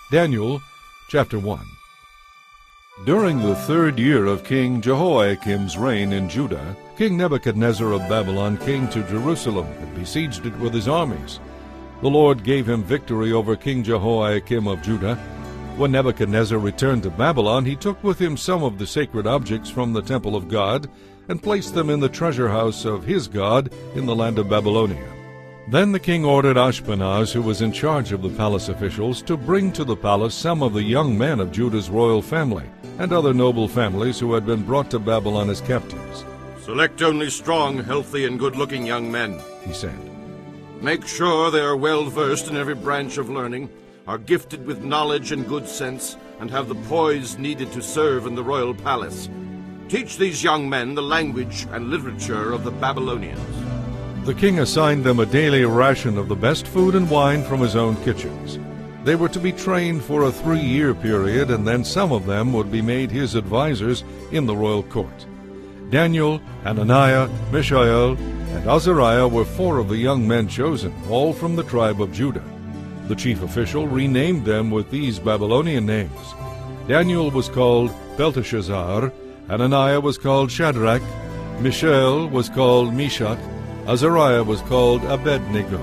Daniel chapter 1. During the 3rd year of King Jehoiakim's reign in Judah, King Nebuchadnezzar of Babylon came to Jerusalem and besieged it with his armies. The Lord gave him victory over King Jehoiakim of Judah. When Nebuchadnezzar returned to Babylon, he took with him some of the sacred objects from the temple of God and placed them in the treasure house of his God in the land of Babylonia. Then the king ordered Ashpenaz, who was in charge of the palace officials, to bring to the palace some of the young men of Judah's royal family and other noble families who had been brought to Babylon as captives. "Select only strong, healthy, and good-looking young men," he said. "Make sure they are well-versed in every branch of learning, are gifted with knowledge and good sense, and have the poise needed to serve in the royal palace. Teach these young men the language and literature of the Babylonians." The king assigned them a daily ration of the best food and wine from his own kitchens. They were to be trained for a 3-year period, and then some of them would be made his advisers in the royal court. Daniel, Hananiah, Mishael, and Azariah were 4 of the young men chosen, all from the tribe of Judah. The chief official renamed them with these Babylonian names. Daniel was called Belteshazzar, Hananiah was called Shadrach, Mishael was called Meshach, Azariah was called Abednego.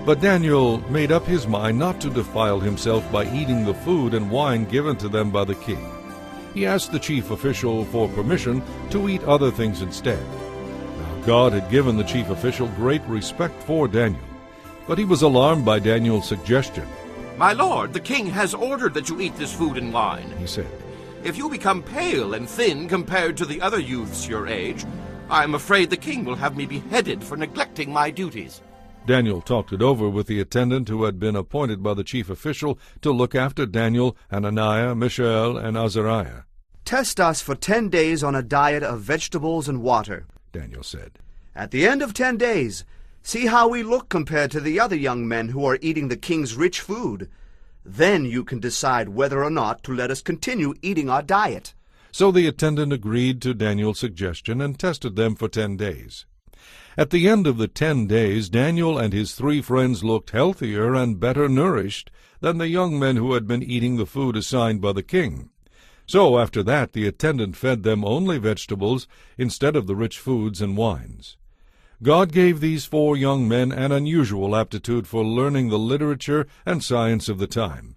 But Daniel made up his mind not to defile himself by eating the food and wine given to them by the king. He asked the chief official for permission to eat other things instead. Now God had given the chief official great respect for Daniel, but he was alarmed by Daniel's suggestion. "My lord, the king has ordered that you eat this food and wine," he said. "If you become pale and thin compared to the other youths your age, I am afraid the king will have me beheaded for neglecting my duties." Daniel talked it over with the attendant who had been appointed by the chief official to look after Daniel, Hananiah, Mishael, and Azariah. "Test us for 10 days on a diet of vegetables and water," Daniel said. "At the end of 10 days, see how we look compared to the other young men who are eating the king's rich food. Then you can decide whether or not to let us continue eating our diet." So the attendant agreed to Daniel's suggestion and tested them for 10 days. At the end of the 10 days, Daniel and his 3 friends looked healthier and better nourished than the young men who had been eating the food assigned by the king. So after that the attendant fed them only vegetables instead of the rich foods and wines. God gave these 4 young men an unusual aptitude for learning the literature and science of the time.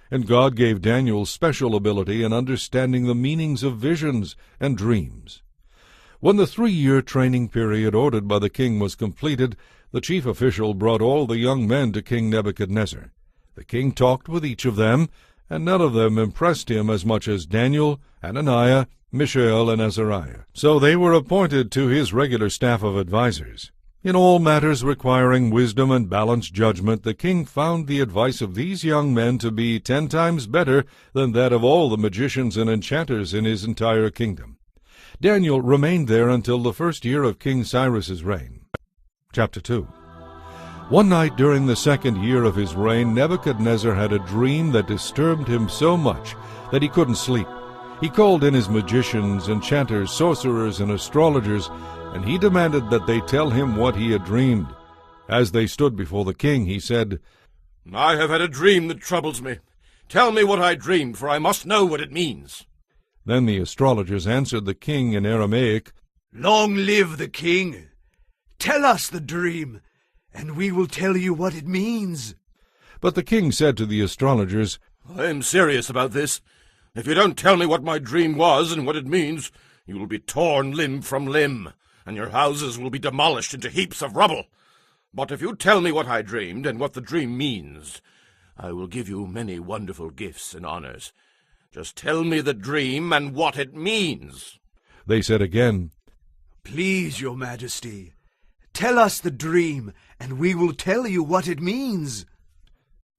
And God gave Daniel special ability in understanding the meanings of visions and dreams. When the 3-year training period ordered by the king was completed, the chief official brought all the young men to King Nebuchadnezzar. The king talked with each of them, and none of them impressed him as much as Daniel, Hananiah, Mishael, and Azariah. So they were appointed to his regular staff of advisers. In all matters requiring wisdom and balanced judgment, the king found the advice of these young men to be 10 times better than that of all the magicians and enchanters in his entire kingdom. Daniel remained there until the 1st year of King Cyrus's reign. Chapter 2. One night during the 2nd year of his reign, Nebuchadnezzar had a dream that disturbed him so much that he couldn't sleep. He called in his magicians, enchanters, sorcerers, and astrologers, and he demanded that they tell him what he had dreamed. As they stood before the king, he said, "I have had a dream that troubles me. Tell me what I dreamed, for I must know what it means." Then the astrologers answered the king in Aramaic, "Long live the king! Tell us the dream, and we will tell you what it means." But the king said to the astrologers, "I am serious about this. If you don't tell me what my dream was and what it means, you will be torn limb from limb, and your houses will be demolished into heaps of rubble. But if you tell me what I dreamed and what the dream means, I will give you many wonderful gifts and honors. Just tell me the dream and what it means." They said again, "Please, your majesty, tell us the dream, and we will tell you what it means."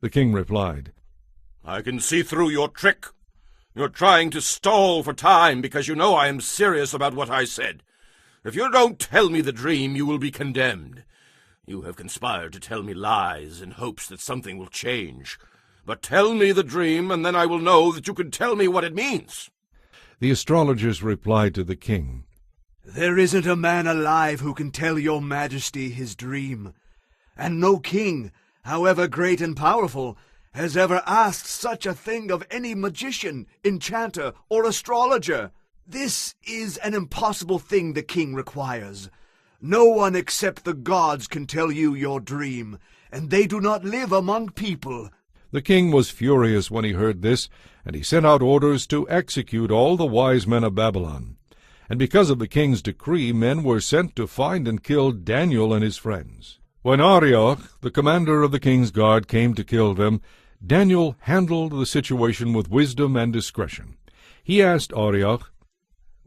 The king replied, "I can see through your trick. You're trying to stall for time because you know I am serious about what I said. If you don't tell me the dream, you will be condemned. You have conspired to tell me lies in hopes that something will change. But tell me the dream, and then I will know that you can tell me what it means." The astrologers replied to the king, "There isn't a man alive who can tell your majesty his dream, and no king, however great and powerful, has ever asked such a thing of any magician, enchanter, or astrologer. This is an impossible thing the king requires. No one except the gods can tell you your dream, and they do not live among people." The king was furious when he heard this, and he sent out orders to execute all the wise men of Babylon. And because of the king's decree, men were sent to find and kill Daniel and his friends. When Arioch, the commander of the king's guard, came to kill them, Daniel handled the situation with wisdom and discretion. He asked Arioch,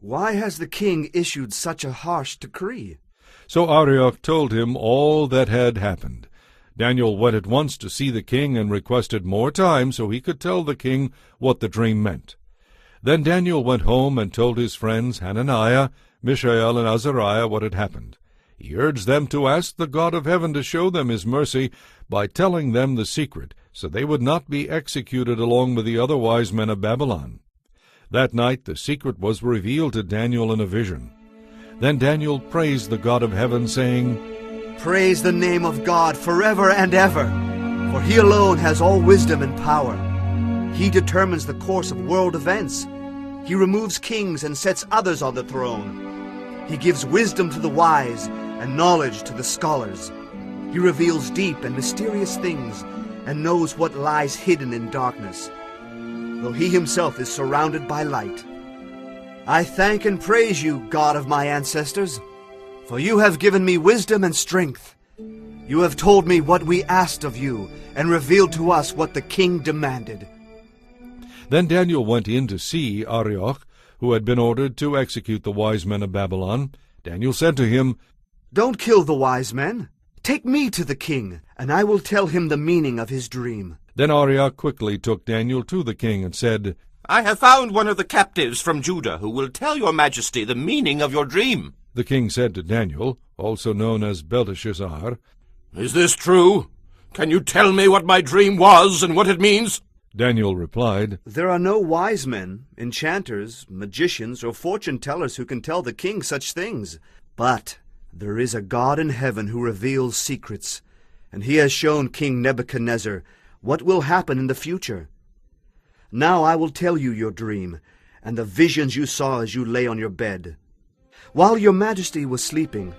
"Why has the king issued such a harsh decree?" So Arioch told him all that had happened. Daniel went at once to see the king and requested more time so he could tell the king what the dream meant. Then Daniel went home and told his friends Hananiah, Mishael, and Azariah what had happened. He urged them to ask the God of heaven to show them his mercy by telling them the secret, so they would not be executed along with the other wise men of Babylon. That night the secret was revealed to Daniel in a vision. Then Daniel praised the God of heaven, saying, "Praise the name of God forever and ever, for he alone has all wisdom and power. He determines the course of world events. He removes kings and sets others on the throne. He gives wisdom to the wise and knowledge to the scholars. He reveals deep and mysterious things and knows what lies hidden in darkness, though he himself is surrounded by light. I thank and praise you, God of my ancestors, for you have given me wisdom and strength. You have told me what we asked of you and revealed to us what the king demanded." Then Daniel went in to see Arioch, who had been ordered to execute the wise men of Babylon. Daniel said to him, "Don't kill the wise men. Take me to the king, and I will tell him the meaning of his dream." Then Arioch quickly took Daniel to the king and said, "I have found one of the captives from Judah who will tell your majesty the meaning of your dream." The king said to Daniel, also known as Belteshazzar, "Is this true? Can you tell me what my dream was and what it means?" Daniel replied, "There are no wise men, enchanters, magicians, or fortune-tellers who can tell the king such things. But there is a God in heaven who reveals secrets, and he has shown King Nebuchadnezzar what will happen in the future. Now I will tell you your dream, and the visions you saw as you lay on your bed. While your majesty was sleeping,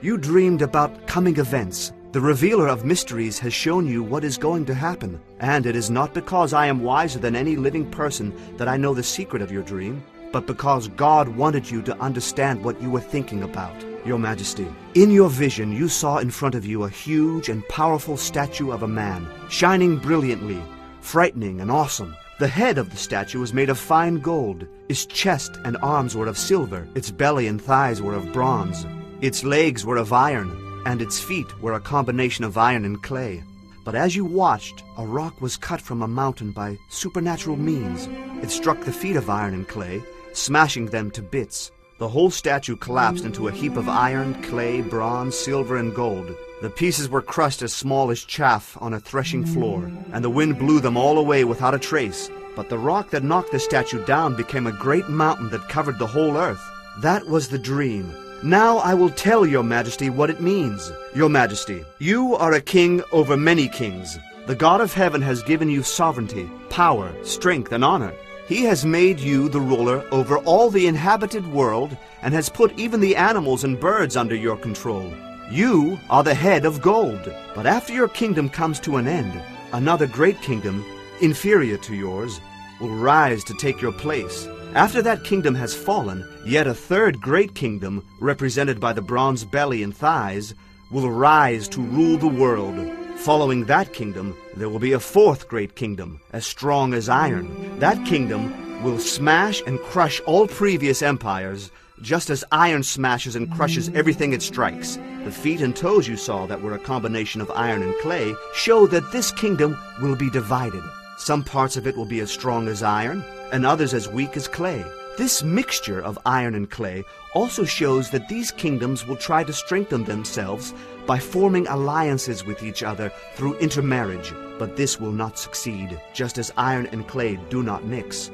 you dreamed about coming events. The revealer of mysteries has shown you what is going to happen, and it is not because I am wiser than any living person that I know the secret of your dream, but because God wanted you to understand what you were thinking about, your majesty. In your vision you saw in front of you a huge and powerful statue of a man, shining brilliantly, frightening and awesome. The head of the statue was made of fine gold. Its chest and arms were of silver. Its belly and thighs were of bronze. Its legs were of iron, and its feet were a combination of iron and clay. But as you watched, a rock was cut from a mountain by supernatural means. It struck the feet of iron and clay, smashing them to bits. The whole statue collapsed into a heap of iron, clay, bronze, silver, and gold. The pieces were crushed as small as chaff on a threshing floor, and the wind blew them all away without a trace. But the rock that knocked the statue down became a great mountain that covered the whole earth. That was the dream. Now I will tell your majesty what it means. Your majesty, you are a king over many kings. The God of heaven has given you sovereignty, power, strength, and honor. He has made you the ruler over all the inhabited world and has put even the animals and birds under your control. You are the head of gold. But after your kingdom comes to an end, another great kingdom, inferior to yours, will rise to take your place. After that kingdom has fallen, yet a third great kingdom, represented by the bronze belly and thighs, will rise to rule the world. Following that kingdom, there will be a fourth great kingdom, as strong as iron. That kingdom will smash and crush all previous empires, just as iron smashes and crushes everything it strikes. The feet and toes you saw that were a combination of iron and clay show that this kingdom will be divided. Some parts of it will be as strong as iron, and others as weak as clay. This mixture of iron and clay also shows that these kingdoms will try to strengthen themselves by forming alliances with each other through intermarriage. But this will not succeed, just as iron and clay do not mix.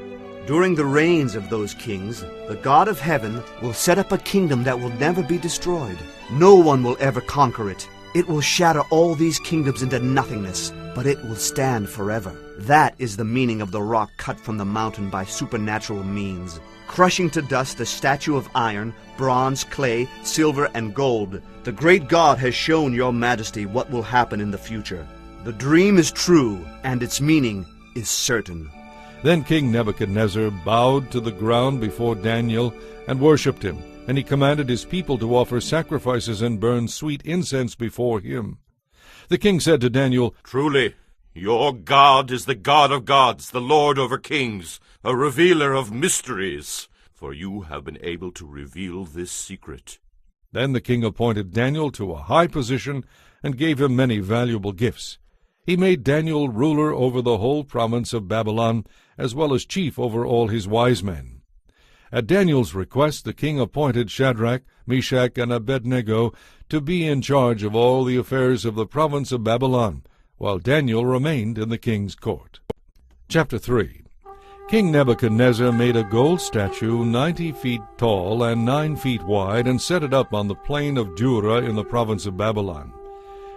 During the reigns of those kings, the God of heaven will set up a kingdom that will never be destroyed. No one will ever conquer it. It will shatter all these kingdoms into nothingness, but it will stand forever. That is the meaning of the rock cut from the mountain by supernatural means, crushing to dust the statue of iron, bronze, clay, silver, and gold. The great God has shown your majesty what will happen in the future. The dream is true, and its meaning is certain. Then King Nebuchadnezzar bowed to the ground before Daniel and worshipped him, and he commanded his people to offer sacrifices and burn sweet incense before him. The king said to Daniel, Truly, your God is the God of gods, the Lord over kings, a revealer of mysteries, for you have been able to reveal this secret. Then the king appointed Daniel to a high position and gave him many valuable gifts. He made Daniel ruler over the whole province of Babylon, as well as chief over all his wise men. At Daniel's request, the king appointed Shadrach, Meshach, and Abednego to be in charge of all the affairs of the province of Babylon, while Daniel remained in the king's court. Chapter 3. King Nebuchadnezzar made a gold statue 90 feet tall and 9 feet wide, and set it up on the plain of Dura in the province of Babylon.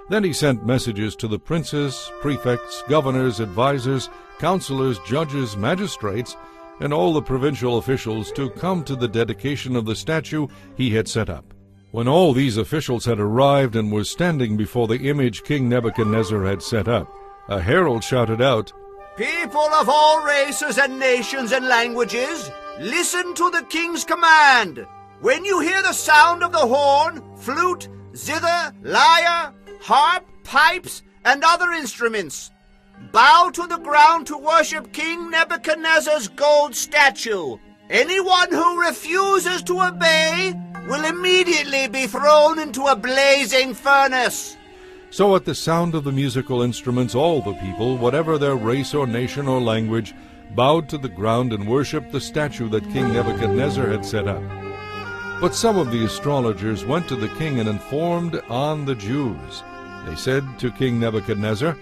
Then he sent messages to the princes, prefects, governors, advisers, counselors, judges, magistrates, and all the provincial officials to come to the dedication of the statue he had set up. When all these officials had arrived and were standing before the image King Nebuchadnezzar had set up, a herald shouted out, People of all races and nations and languages, listen to the king's command. When you hear the sound of the horn, flute, zither, lyre, harp, pipes, and other instruments, bow to the ground to worship King Nebuchadnezzar's gold statue. Anyone who refuses to obey will immediately be thrown into a blazing furnace. So at the sound of the musical instruments, all the people, whatever their race or nation or language, bowed to the ground and worshipped the statue that King Nebuchadnezzar had set up. But some of the astrologers went to the king and informed on the Jews. They said to King Nebuchadnezzar,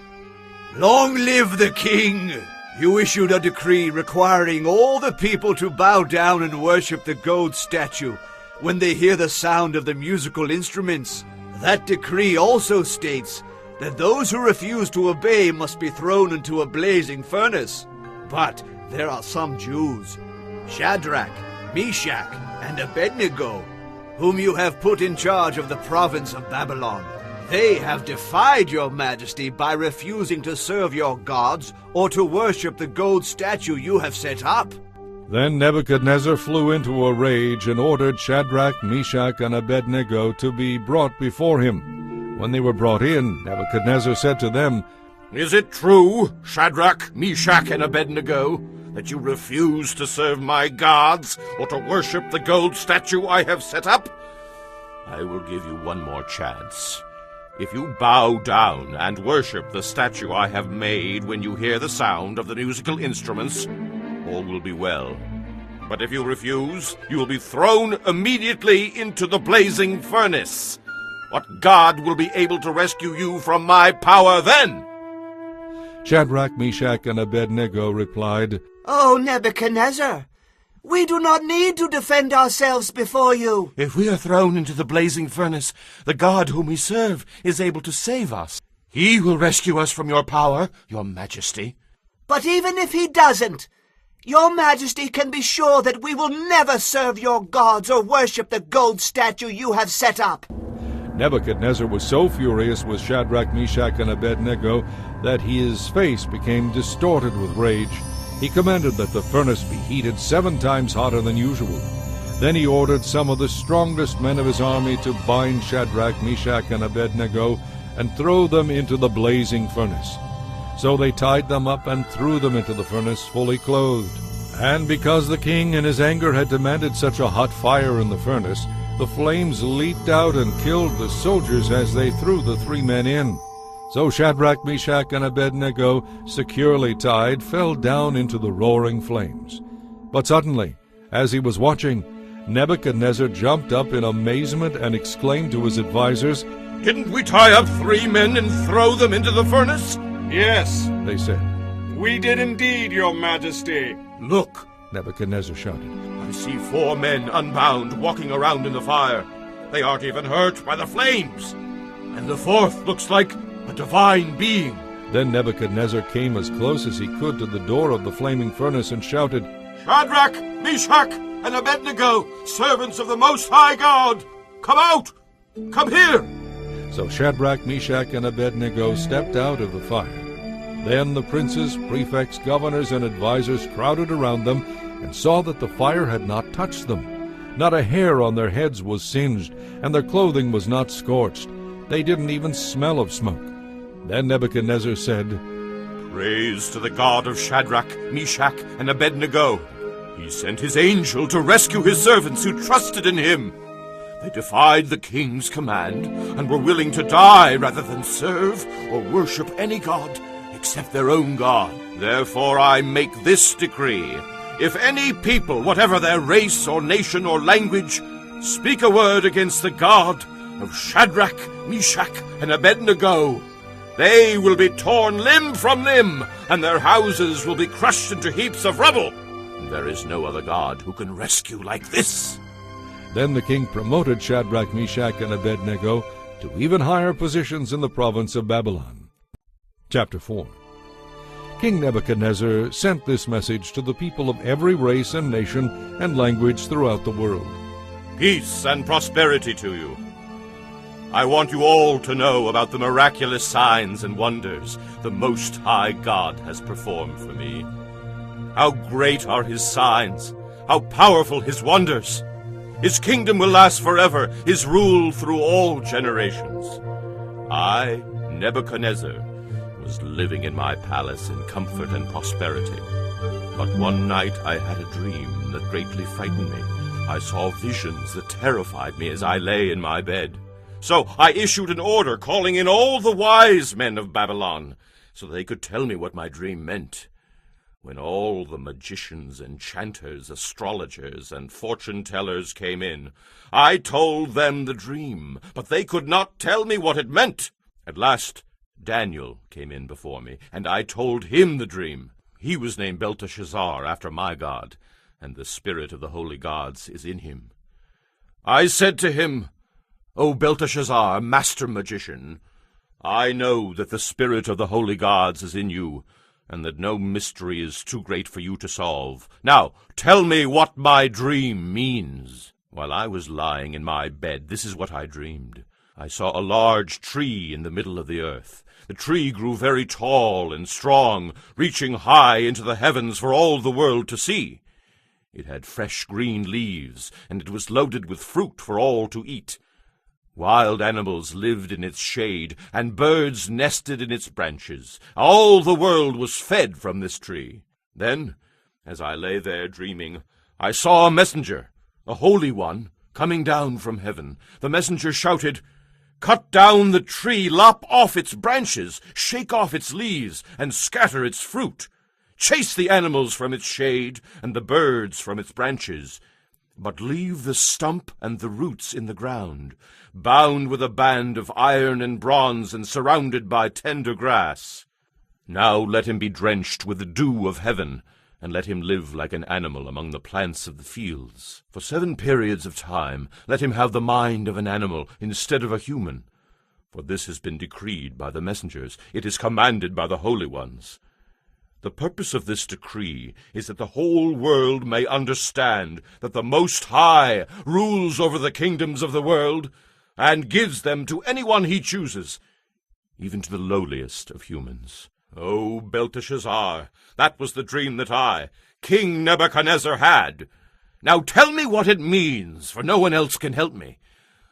Long live the king! You issued a decree requiring all the people to bow down and worship the gold statue when they hear the sound of the musical instruments. That decree also states that those who refuse to obey must be thrown into a blazing furnace. But there are some Jews, Shadrach, Meshach, and Abednego, whom you have put in charge of the province of Babylon. They have defied your majesty by refusing to serve your gods or to worship the gold statue you have set up. Then Nebuchadnezzar flew into a rage and ordered Shadrach, Meshach, and Abednego to be brought before him. When they were brought in, Nebuchadnezzar said to them, Is it true, Shadrach, Meshach, and Abednego, that you refuse to serve my gods or to worship the gold statue I have set up? I will give you one more chance. If you bow down and worship the statue I have made when you hear the sound of the musical instruments, all will be well. But if you refuse, you will be thrown immediately into the blazing furnace. What god will be able to rescue you from my power then? Shadrach, Meshach, and Abednego replied, Oh, Nebuchadnezzar, we do not need to defend ourselves before you. If we are thrown into the blazing furnace, the God whom we serve is able to save us. He will rescue us from your power, your majesty. But even if he doesn't, your majesty can be sure that we will never serve your gods or worship the gold statue you have set up. Nebuchadnezzar was so furious with Shadrach, Meshach, and Abednego that his face became distorted with rage. He commanded that the furnace be heated 7 times hotter than usual. Then he ordered some of the strongest men of his army to bind Shadrach, Meshach, and Abednego and throw them into the blazing furnace. So they tied them up and threw them into the furnace fully clothed. And because the king in his anger had demanded such a hot fire in the furnace, the flames leaped out and killed the soldiers as they threw the 3 men in. So Shadrach, Meshach, and Abednego, securely tied, fell down into the roaring flames. But suddenly, as he was watching, Nebuchadnezzar jumped up in amazement and exclaimed to his advisers, Didn't we tie up 3 men and throw them into the furnace? Yes, they said. we did indeed, your majesty. Look, Nebuchadnezzar shouted. I see 4 men unbound walking around in the fire. They aren't even hurt by the flames. and the fourth looks like a divine being. Then Nebuchadnezzar came as close as he could to the door of the flaming furnace and shouted, Shadrach, Meshach, and Abednego, servants of the Most High God, come out! Come here! So Shadrach, Meshach, and Abednego stepped out of the fire. Then the princes, prefects, governors, and advisers crowded around them and saw that the fire had not touched them. Not a hair on their heads was singed, and their clothing was not scorched. They didn't even smell of smoke. Then Nebuchadnezzar said, Praise to the God of Shadrach, Meshach, and Abednego. He sent his angel to rescue his servants who trusted in him. They defied the king's command and were willing to die rather than serve or worship any god except their own God. Therefore I make this decree. If any people, whatever their race or nation or language, speak a word against the God of Shadrach, Meshach, and Abednego, they will be torn limb from limb, and their houses will be crushed into heaps of rubble. There is no other God who can rescue like this. Then the king promoted Shadrach, Meshach, and Abednego to even higher positions in the province of Babylon. Chapter 4. King Nebuchadnezzar sent this message to the people of every race and nation and language throughout the world. Peace and prosperity to you. I want you all to know about the miraculous signs and wonders the Most High God has performed for me. How great are his signs, how powerful his wonders. His kingdom will last forever, his rule through all generations. I, Nebuchadnezzar, was living in my palace in comfort and prosperity. But one night I had a dream that greatly frightened me. I saw visions that terrified me as I lay in my bed. So I issued an order calling in all the wise men of Babylon, so they could tell me what my dream meant. When all the magicians, enchanters, astrologers, and fortune-tellers came in, I told them the dream, but they could not tell me what it meant. At last, Daniel came in before me, and I told him the dream. He was named Belteshazzar, after my God, and the spirit of the holy gods is in him. I said to him, O Belteshazzar, master magician, I know that the spirit of the holy gods is in you, and that no mystery is too great for you to solve. Now, tell me what my dream means. While I was lying in my bed, this is what I dreamed. I saw a large tree in the middle of the earth. The tree grew very tall and strong, reaching high into the heavens for all the world to see. It had fresh green leaves, and it was loaded with fruit for all to eat. Wild animals lived in its shade, and birds nested in its branches. All the world was fed from this tree. Then, as I lay there dreaming, I saw a messenger, a holy one, coming down from heaven. The messenger shouted, Cut down the tree, lop off its branches, shake off its leaves, and scatter its fruit. Chase the animals from its shade, and the birds from its branches. But leave the stump and the roots in the ground, bound with a band of iron and bronze and surrounded by tender grass. Now let him be drenched with the dew of heaven, and let him live like an animal among the plants of the fields. For 7 periods of time let him have the mind of an animal instead of a human. For this has been decreed by the messengers, it is commanded by the holy ones. The purpose of this decree is that the whole world may understand that the Most High rules over the kingdoms of the world and gives them to anyone he chooses, even to the lowliest of humans. O Belteshazzar, that was the dream that I, King Nebuchadnezzar, had. Now tell me what it means, for no one else can help me.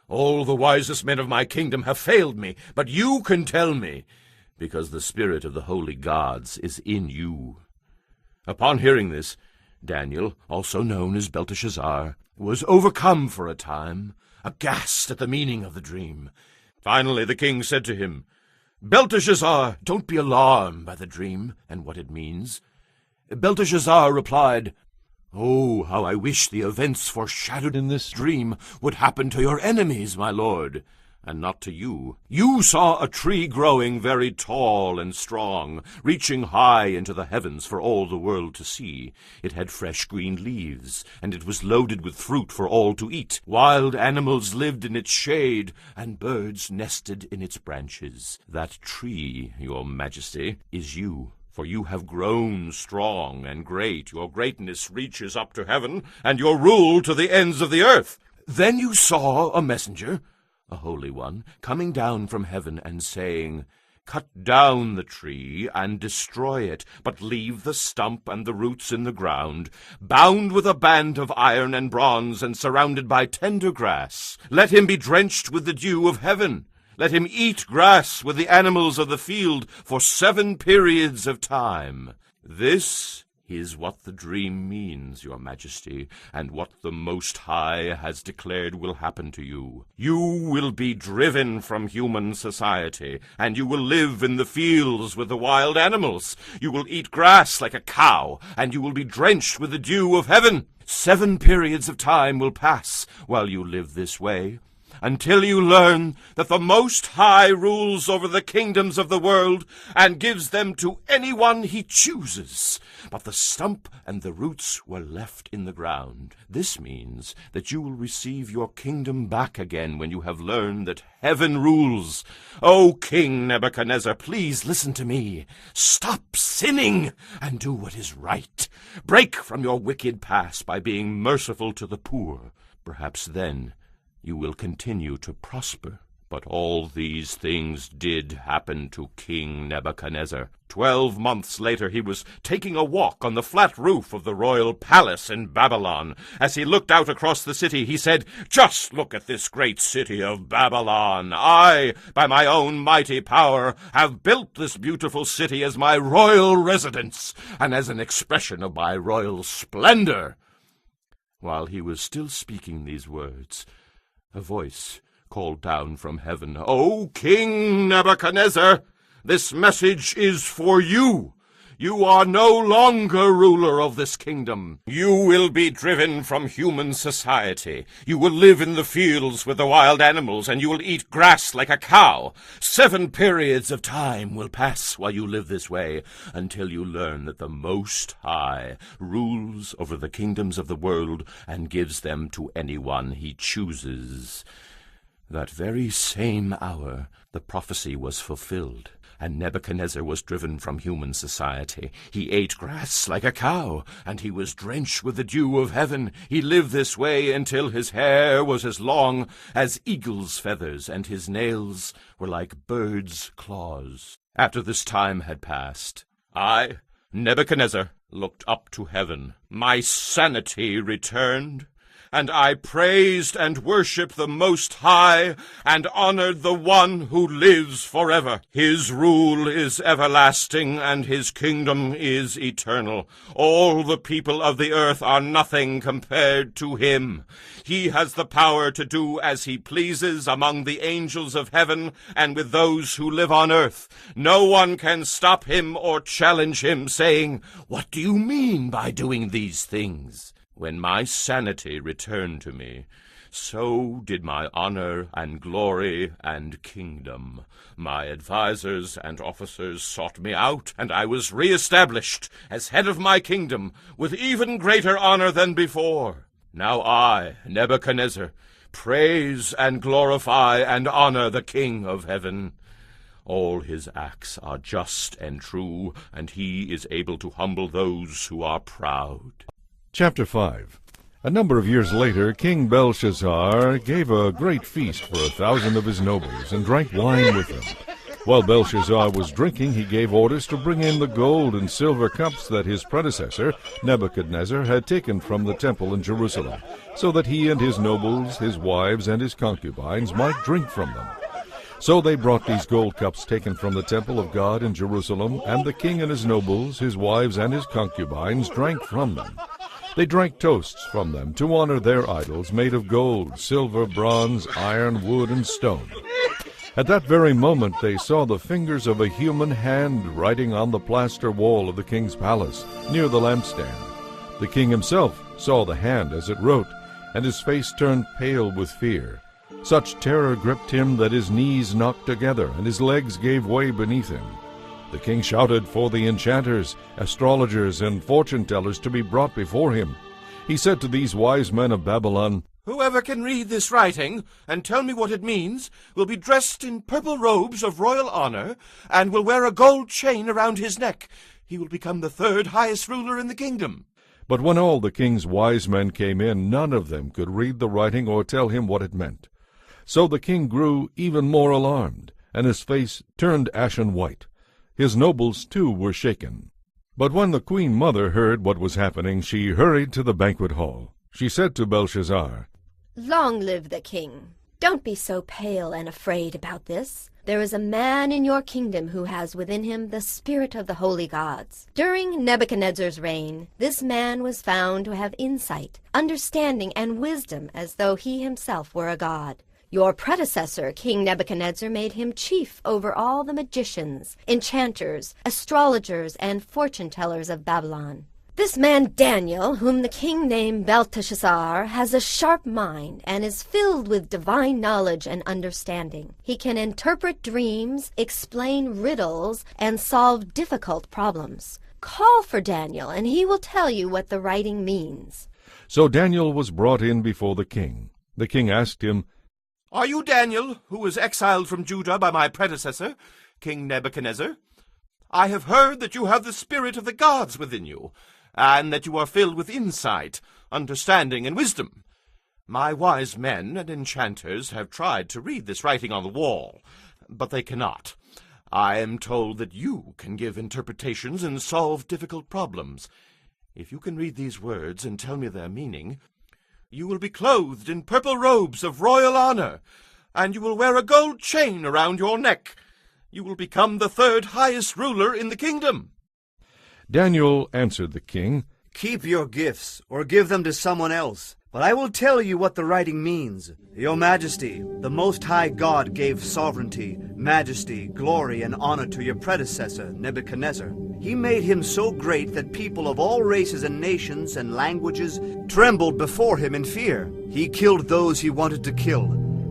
All the wisest men of my kingdom have failed me, but you can tell me, because the spirit of the holy gods is in you. Upon hearing this, Daniel, also known as Belteshazzar, was overcome for a time, aghast at the meaning of the dream. Finally the king said to him, Belteshazzar, don't be alarmed by the dream and what it means. Belteshazzar replied, Oh, how I wish the events foreshadowed in this dream would happen to your enemies, my lord. and not to you. You saw a tree growing very tall and strong, reaching high into the heavens for all the world to see. It had fresh green leaves, and it was loaded with fruit for all to eat. Wild animals lived in its shade, and birds nested in its branches. That tree, your majesty, is you. For you have grown strong and great. Your greatness reaches up to heaven, and your rule to the ends of the earth. Then you saw a messenger, a holy one, coming down from heaven and saying, Cut down the tree and destroy it, but leave the stump and the roots in the ground, bound with a band of iron and bronze and surrounded by tender grass. Let him be drenched with the dew of heaven. Let him eat grass with the animals of the field for 7 periods of time. This is what the dream means, your majesty, and what the Most High has declared will happen to you. You will be driven from human society, and you will live in the fields with the wild animals. You will eat grass like a cow, and you will be drenched with the dew of heaven. 7 periods of time will pass while you live this way, until you learn that the Most High rules over the kingdoms of the world and gives them to anyone he chooses. But the stump and the roots were left in the ground. This means that you will receive your kingdom back again when you have learned that heaven rules. O King Nebuchadnezzar, please listen to me. Stop sinning and do what is right. Break from your wicked past by being merciful to the poor. Perhaps then you will continue to prosper. But all these things did happen to King Nebuchadnezzar. 12 months later he was taking a walk on the flat roof of the royal palace in Babylon. As he looked out across the city, he said, Just look at this great city of Babylon. I, by my own mighty power, have built this beautiful city as my royal residence, and as an expression of my royal splendor. While he was still speaking these words, a voice called down from heaven, O King Nebuchadnezzar, this message is for you. You are no longer ruler of this kingdom. You will be driven from human society. You will live in the fields with the wild animals, and you will eat grass like a cow. 7 periods of time will pass while you live this way, until you learn that the Most High rules over the kingdoms of the world and gives them to anyone he chooses. That very same hour the prophecy was fulfilled, and Nebuchadnezzar was driven from human society. He ate grass like a cow, and he was drenched with the dew of heaven. He lived this way until his hair was as long as eagle's feathers, and his nails were like birds' claws. After this time had passed, I, Nebuchadnezzar, looked up to heaven. My sanity returned, and I praised and worshipped the Most High, and honored the One who lives forever. His rule is everlasting, and his kingdom is eternal. All the people of the earth are nothing compared to him. He has the power to do as he pleases among the angels of heaven and with those who live on earth. No one can stop him or challenge him, saying, What do you mean by doing these things? When my sanity returned to me, so did my honor and glory and kingdom. My advisers and officers sought me out, and I was re-established as head of my kingdom with even greater honor than before. Now I, Nebuchadnezzar, praise and glorify and honor the King of heaven. All his acts are just and true, and he is able to humble those who are proud. Chapter 5. A number of years later, King Belshazzar gave a great feast for 1,000 of his nobles, and drank wine with them. While Belshazzar was drinking, he gave orders to bring in the gold and silver cups that his predecessor, Nebuchadnezzar, had taken from the temple in Jerusalem, so that he and his nobles, his wives, and his concubines might drink from them. So they brought these gold cups taken from the temple of God in Jerusalem, and the king and his nobles, his wives, and his concubines drank from them. They drank toasts from them to honor their idols made of gold, silver, bronze, iron, wood, and stone. At that very moment they saw the fingers of a human hand writing on the plaster wall of the king's palace, near the lampstand. The king himself saw the hand as it wrote, and his face turned pale with fear. Such terror gripped him that his knees knocked together and his legs gave way beneath him. The king shouted for the enchanters, astrologers, and fortune-tellers to be brought before him. He said to these wise men of Babylon, Whoever can read this writing and tell me what it means will be dressed in purple robes of royal honor and will wear a gold chain around his neck. He will become the third highest ruler in the kingdom. But when all the king's wise men came in, none of them could read the writing or tell him what it meant. So the king grew even more alarmed, and his face turned ashen white. His nobles, too, were shaken. But when the queen mother heard what was happening, she hurried to the banquet hall. She said to Belshazzar, Long live the king! Don't be so pale and afraid about this. There is a man in your kingdom who has within him the spirit of the holy gods. During Nebuchadnezzar's reign, this man was found to have insight, understanding, and wisdom as though he himself were a god. Your predecessor, King Nebuchadnezzar, made him chief over all the magicians, enchanters, astrologers, and fortune-tellers of Babylon. This man Daniel, whom the king named Belteshazzar, has a sharp mind and is filled with divine knowledge and understanding. He can interpret dreams, explain riddles, and solve difficult problems. Call for Daniel, and he will tell you what the writing means. So Daniel was brought in before the king. The king asked him, Are you Daniel, who was exiled from Judah by my predecessor, King Nebuchadnezzar? I have heard that you have the spirit of the gods within you, and that you are filled with insight, understanding, and wisdom. My wise men and enchanters have tried to read this writing on the wall, but they cannot. I am told that you can give interpretations and solve difficult problems. If you can read these words and tell me their meaning, you will be clothed in purple robes of royal honor, and you will wear a gold chain around your neck. You will become the third highest ruler in the kingdom. Daniel answered the king, Keep your gifts, or give them to someone else. But I will tell you what the writing means. Your Majesty, the Most High God gave sovereignty, majesty, glory, and honor to your predecessor, Nebuchadnezzar. He made him so great that people of all races and nations and languages trembled before him in fear. He killed those he wanted to kill,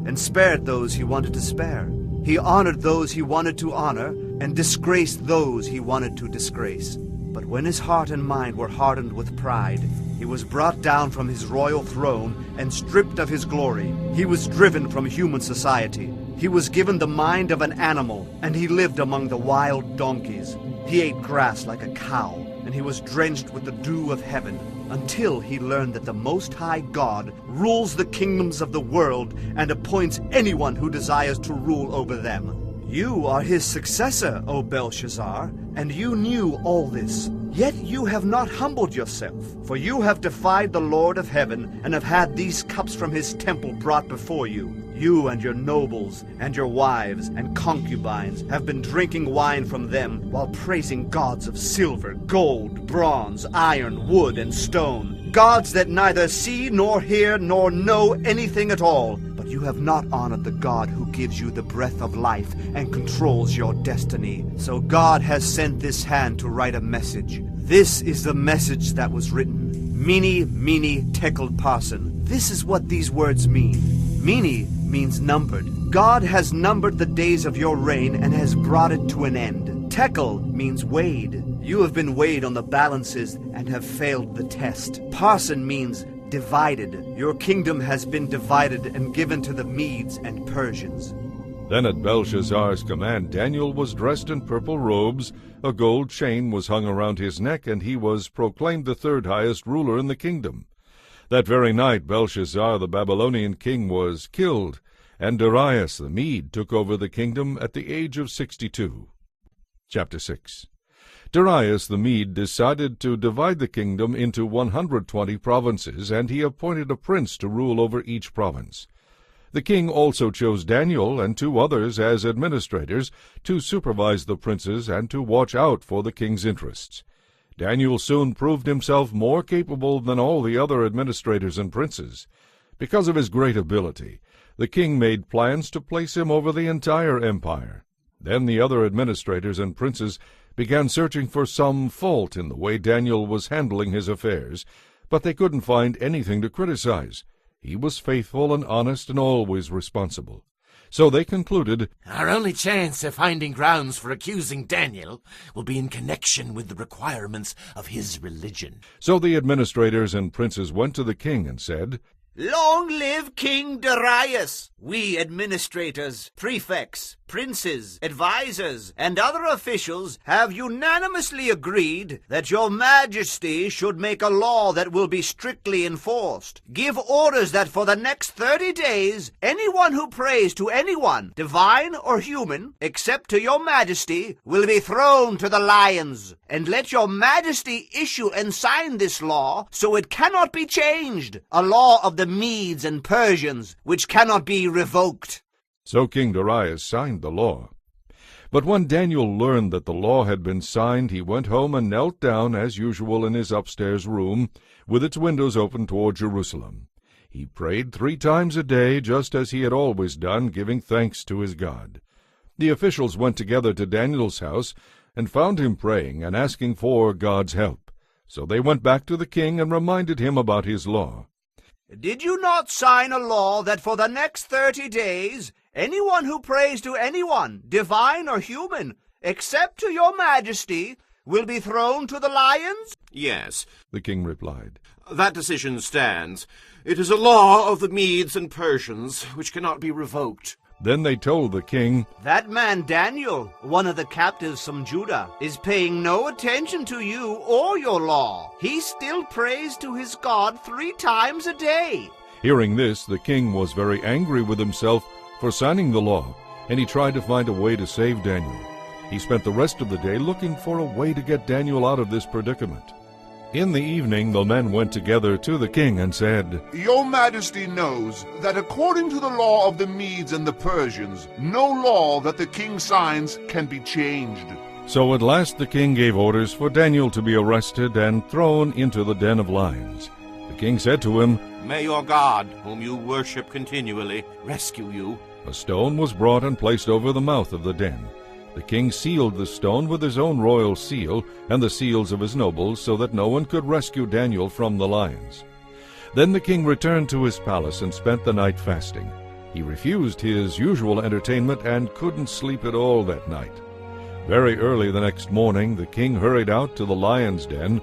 and spared those he wanted to spare. He honored those he wanted to honor, and disgraced those he wanted to disgrace. But when his heart and mind were hardened with pride, he was brought down from his royal throne and stripped of his glory. He was driven from human society. He was given the mind of an animal, and he lived among the wild donkeys. He ate grass like a cow, and he was drenched with the dew of heaven, until he learned that the Most High God rules the kingdoms of the world and appoints anyone who desires to rule over them. You are his successor, O Belshazzar, and you knew all this. Yet you have not humbled yourself, for you have defied the Lord of heaven, and have had these cups from his temple brought before you. You and your nobles, and your wives, and concubines have been drinking wine from them, while praising gods of silver, gold, bronze, iron, wood, and stone, gods that neither see, nor hear, nor know anything at all. But you have not honored the God who gives you the breath of life and controls your destiny. So God has sent this hand to write a message. This is the message that was written. Mene, Mene, Tekel, Parsin. This is what these words mean. Mene means numbered. God has numbered the days of your reign and has brought it to an end. Tekel means weighed. You have been weighed on the balances and have failed the test. Parsin means divided. Your kingdom has been divided and given to the Medes and Persians. Then at Belshazzar's command Daniel was dressed in purple robes, a gold chain was hung around his neck, and he was proclaimed the third highest ruler in the kingdom. That very night Belshazzar the Babylonian king was killed, and Darius the Mede took over the kingdom at the age of 62. Chapter 6. Darius the Mede decided to divide the kingdom into 120 provinces, and he appointed a prince to rule over each province. The king also chose Daniel and 2 others as administrators to supervise the princes and to watch out for the king's interests. Daniel soon proved himself more capable than all the other administrators and princes. Because of his great ability, the king made plans to place him over the entire empire. Then the other administrators and princes began searching for some fault in the way Daniel was handling his affairs, but they couldn't find anything to criticize. He was faithful and honest and always responsible. So they concluded, Our only chance of finding grounds for accusing Daniel will be in connection with the requirements of his religion. So the administrators and princes went to the king and said, Long live King Darius! We administrators, prefects, princes, advisers, and other officials have unanimously agreed that your majesty should make a law that will be strictly enforced. Give orders that for the next 30 days, anyone who prays to anyone, divine or human, except to your majesty, will be thrown to the lions. And let your majesty issue and sign this law so it cannot be changed, a law of the Medes and Persians, which cannot be revoked. So King Darius signed the law. But when Daniel learned that the law had been signed, he went home and knelt down as usual in his upstairs room, with its windows open toward Jerusalem. He prayed 3 times a day, just as he had always done, giving thanks to his God. The officials went together to Daniel's house and found him praying and asking for God's help. So they went back to the king and reminded him about his law. Did you not sign a law that for the next 30 days, anyone who prays to anyone, divine or human, except to your majesty, will be thrown to the lions? Yes, The king replied. that decision stands. It is a law of the Medes and Persians, which cannot be revoked. Then they told the king, That man Daniel, one of the captives from Judah, is paying no attention to you or your law. He still prays to his God 3 times a day. Hearing this, the king was very angry with himself for signing the law, and he tried to find a way to save Daniel. He spent the rest of the day looking for a way to get Daniel out of this predicament. In the evening the men went together to the king and said, Your Majesty knows that according to the law of the Medes and the Persians, no law that the king signs can be changed. So at last the king gave orders for Daniel to be arrested and thrown into the den of lions. The king said to him, May your God, whom you worship continually, rescue you. A stone was brought and placed over the mouth of the den. The king sealed the stone with his own royal seal and the seals of his nobles, so that no one could rescue Daniel from the lions. Then the king returned to his palace and spent the night fasting. He refused his usual entertainment and couldn't sleep at all that night. Very early the next morning the king hurried out to the lion's den.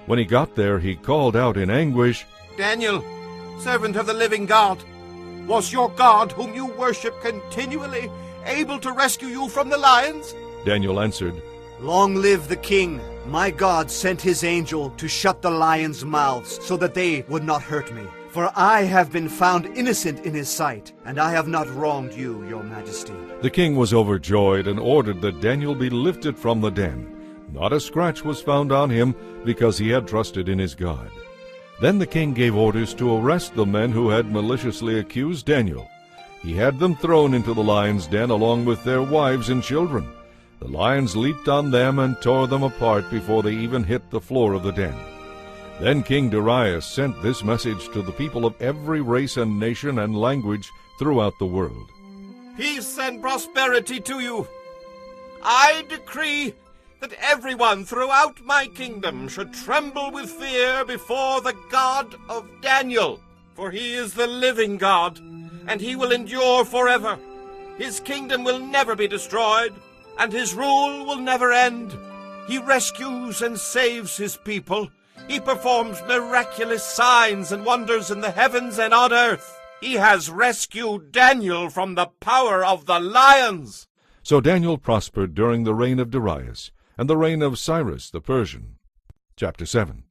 When he got there he called out in anguish, Daniel, servant of the living God, was your God, whom you worship continually, able to rescue you from the lions? Daniel answered, Long live the king! My God sent his angel to shut the lions' mouths so that they would not hurt me. For I have been found innocent in his sight, and I have not wronged you, your majesty. The king was overjoyed and ordered that Daniel be lifted from the den. Not a scratch was found on him, because he had trusted in his God. Then the king gave orders to arrest the men who had maliciously accused Daniel. He had them thrown into the lions' den along with their wives and children. The lions leaped on them and tore them apart before they even hit the floor of the den. Then King Darius sent this message to the people of every race and nation and language throughout the world. Peace and prosperity to you. I decree that everyone throughout my kingdom should tremble with fear before the God of Daniel, for he is the living God, and he will endure forever. His kingdom will never be destroyed, and his rule will never end. He rescues and saves his people. He performs miraculous signs and wonders in the heavens and on earth. He has rescued Daniel from the power of the lions. So Daniel prospered during the reign of Darius and the reign of Cyrus the Persian. Chapter 7.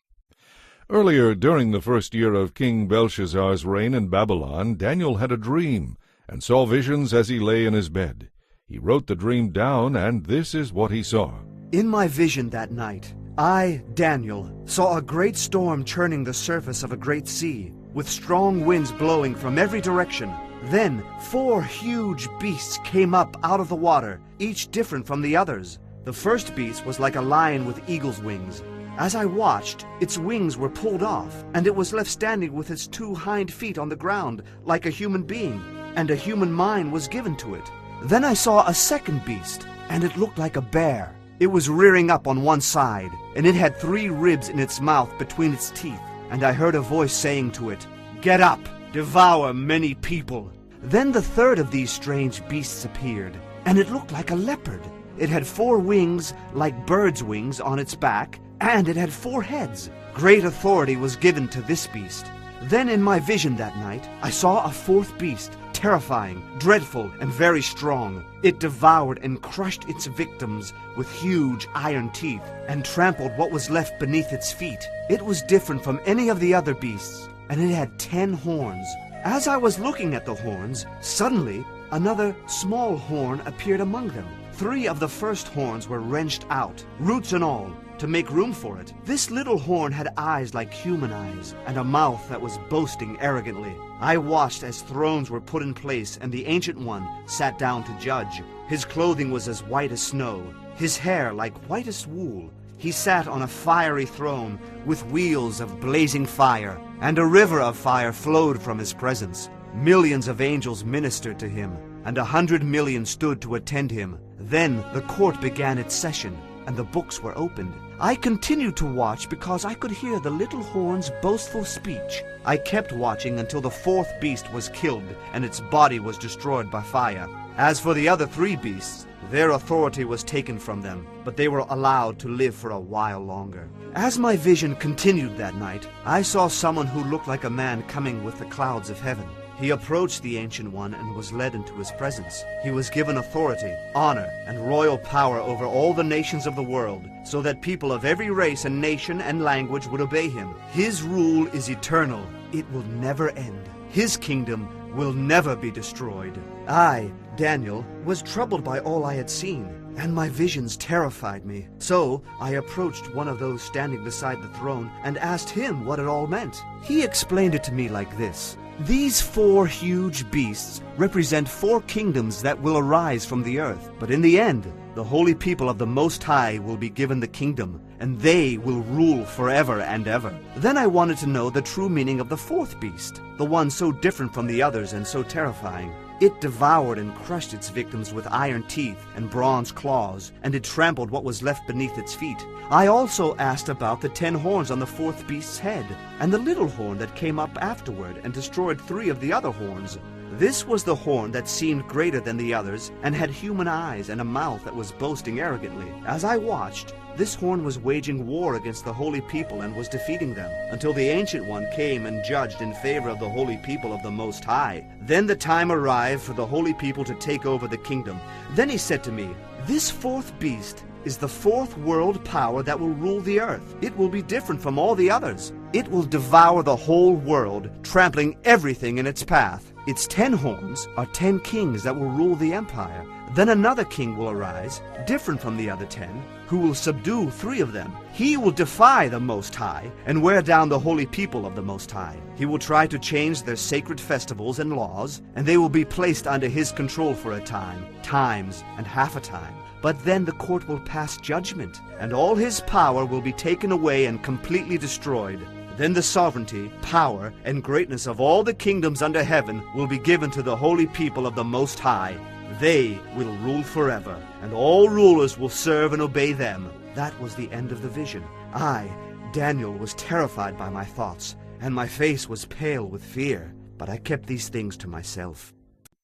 Earlier, during the first year of King Belshazzar's reign in Babylon, Daniel had a dream and saw visions as he lay in his bed. He wrote the dream down, and this is what he saw. In my vision that night, I, Daniel, saw a great storm churning the surface of a great sea, with strong winds blowing from every direction. Then 4 huge beasts came up out of the water, each different from the others. The first beast was like a lion with eagle's wings. As I watched, its wings were pulled off, and it was left standing with its 2 hind feet on the ground, like a human being, and a human mind was given to it. Then I saw a second beast, and it looked like a bear. It was rearing up on one side, and it had 3 ribs in its mouth between its teeth. And I heard a voice saying to it, Get up, devour many people. Then the third of these strange beasts appeared, and it looked like a leopard. It had 4 wings like birds' wings on its back, and it had 4 heads. Great authority was given to this beast. Then in my vision that night, I saw a 4th beast, terrifying, dreadful, and very strong. It devoured and crushed its victims with huge iron teeth, and trampled what was left beneath its feet. It was different from any of the other beasts, and it had 10 horns. As I was looking at the horns, suddenly another small horn appeared among them. 3 of the first horns were wrenched out, roots and all, to make room for it. This little horn had eyes like human eyes, and a mouth that was boasting arrogantly. I watched as thrones were put in place, and the Ancient One sat down to judge. His clothing was as white as snow, his hair like whitest wool. He sat on a fiery throne with wheels of blazing fire, and a river of fire flowed from his presence. Millions of angels ministered to him, and 100 million stood to attend him. Then the court began its session, and the books were opened. I continued to watch because I could hear the little horn's boastful speech. I kept watching until the 4th beast was killed, and its body was destroyed by fire. As for the other 3 beasts, their authority was taken from them, but they were allowed to live for a while longer. As my vision continued that night, I saw someone who looked like a man coming with the clouds of heaven. He approached the Ancient One and was led into his presence. He was given authority, honor, and royal power over all the nations of the world, so that people of every race and nation and language would obey him. His rule is eternal. It will never end. His kingdom will never be destroyed. I, Daniel, was troubled by all I had seen, and my visions terrified me. So I approached one of those standing beside the throne and asked him what it all meant. He explained it to me like this. These 4 huge beasts represent 4 kingdoms that will arise from the earth. But in the end, the holy people of the Most High will be given the kingdom, and they will rule forever and ever. Then I wanted to know the true meaning of the 4th beast, the one so different from the others and so terrifying. It devoured and crushed its victims with iron teeth and bronze claws, and it trampled what was left beneath its feet. I also asked about the 10 horns on the 4th beast's head, and the little horn that came up afterward and destroyed 3 of the other horns. This was the horn that seemed greater than the others, and had human eyes and a mouth that was boasting arrogantly. As I watched, this horn was waging war against the holy people and was defeating them, until the Ancient One came and judged in favor of the holy people of the Most High. Then the time arrived for the holy people to take over the kingdom. Then he said to me, "This 4th beast is the 4th world power that will rule the earth. It will be different from all the others. It will devour the whole world, trampling everything in its path. Its 10 horns are 10 kings that will rule the empire. Then another king will arise, different from the other 10, who will subdue 3 of them. He will defy the Most High and wear down the holy people of the Most High. He will try to change their sacred festivals and laws, and they will be placed under his control for a time, times, and half a time. But then the court will pass judgment, and all his power will be taken away and completely destroyed. Then the sovereignty, power, and greatness of all the kingdoms under heaven will be given to the holy people of the Most High. They will rule forever, and all rulers will serve and obey them." That was the end of the vision. I, Daniel, was terrified by my thoughts, and my face was pale with fear, but I kept these things to myself.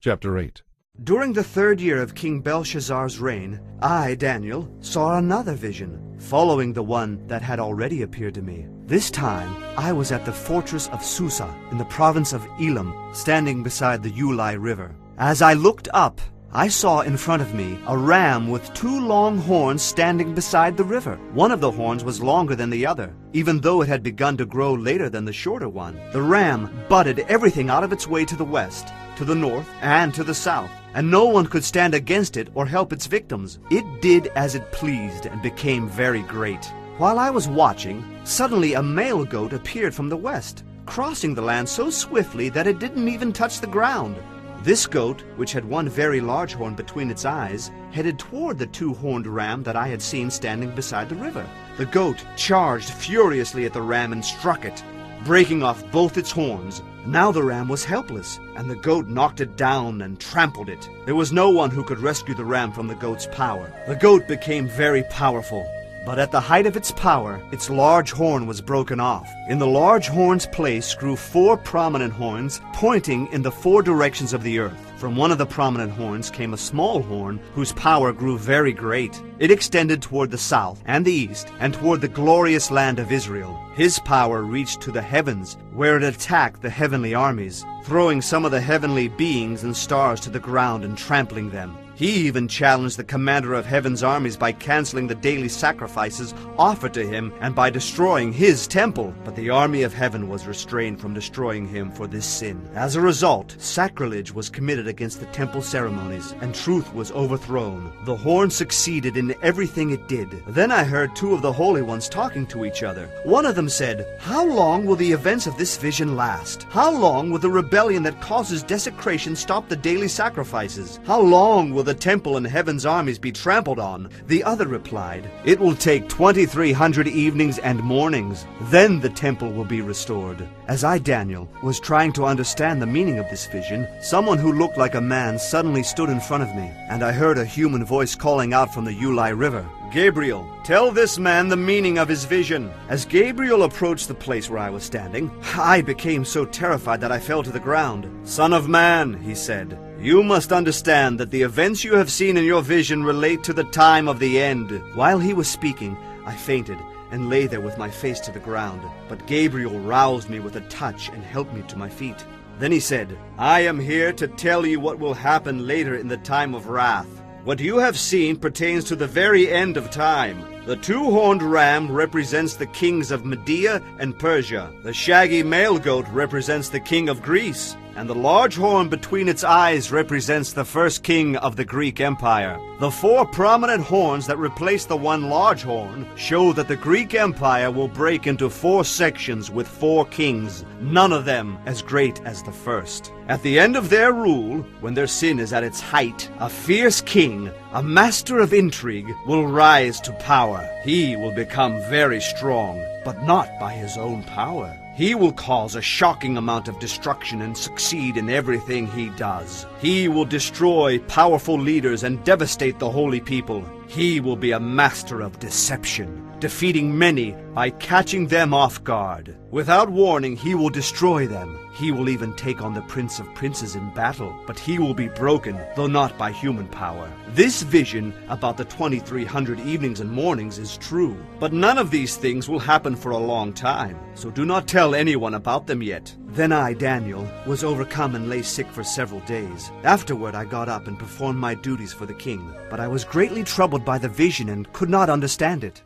Chapter 8. During the 3rd year of King Belshazzar's reign, I, Daniel, saw another vision, following the one that had already appeared to me. This time, I was at the fortress of Susa, in the province of Elam, standing beside the Ulai River. As I looked up, I saw in front of me a ram with 2 long horns standing beside the river. One of the horns was longer than the other, even though it had begun to grow later than the shorter one. The ram butted everything out of its way to the west, to the north, and to the south, and no one could stand against it or help its victims. It did as it pleased and became very great. While I was watching, suddenly a male goat appeared from the west, crossing the land so swiftly that it didn't even touch the ground. This goat, which had one very large horn between its eyes, headed toward the 2-horned ram that I had seen standing beside the river. The goat charged furiously at the ram and struck it, breaking off both its horns. Now the ram was helpless, and the goat knocked it down and trampled it. There was no one who could rescue the ram from the goat's power. The goat became very powerful, But at the height of its power, its large horn was broken off. In the large horn's place grew 4 prominent horns, pointing in the 4 directions of the earth. From one of the prominent horns came a small horn, whose power grew very great. It extended toward the south and the east, and toward the glorious land of Israel. His power reached to the heavens, where it attacked the heavenly armies, throwing some of the heavenly beings and stars to the ground and trampling them. He even challenged the commander of heaven's armies by canceling the daily sacrifices offered to him and by destroying his temple. But the army of heaven was restrained from destroying him for this sin. As a result, sacrilege was committed against the temple ceremonies, and truth was overthrown. The horn succeeded in everything it did. Then I heard 2 of the holy ones talking to each other. One of them said, "How long will the events of this vision last? How long will the rebellion that causes desecration stop the daily sacrifices? How long will the temple and heaven's armies be trampled on?" The other replied, "It will take 2,300 evenings and mornings. Then the temple will be restored." As I, Daniel, was trying to understand the meaning of this vision, someone who looked like a man suddenly stood in front of me, and I heard a human voice calling out from the Ulai River, "Gabriel, tell this man the meaning of his vision." As Gabriel approached the place where I was standing, I became so terrified that I fell to the ground. "Son of man," he said, "you must understand that the events you have seen in your vision relate to the time of the end." While he was speaking, I fainted and lay there with my face to the ground. But Gabriel roused me with a touch and helped me to my feet. Then he said, "I am here to tell you what will happen later in the time of wrath. What you have seen pertains to the very end of time. The 2-horned ram represents the kings of Media and Persia. The shaggy male goat represents the king of Greece. And the large horn between its eyes represents the first king of the Greek Empire. The 4 prominent horns that replace the 1 large horn show that the Greek Empire will break into 4 sections with 4 kings, none of them as great as the first. At the end of their rule, when their sin is at its height, a fierce king, a master of intrigue, will rise to power. He will become very strong, but not by his own power. He will cause a shocking amount of destruction and succeed in everything he does. He will destroy powerful leaders and devastate the holy people. He will be a master of deception, defeating many by catching them off guard. Without warning, he will destroy them. He will even take on the Prince of Princes in battle, but he will be broken, though not by human power. This vision about the 2,300 evenings and mornings is true, but none of these things will happen for a long time, so do not tell anyone about them yet. Then I, Daniel, was overcome and lay sick for several days. Afterward I got up and performed my duties for the king, but I was greatly troubled by the vision and could not understand it.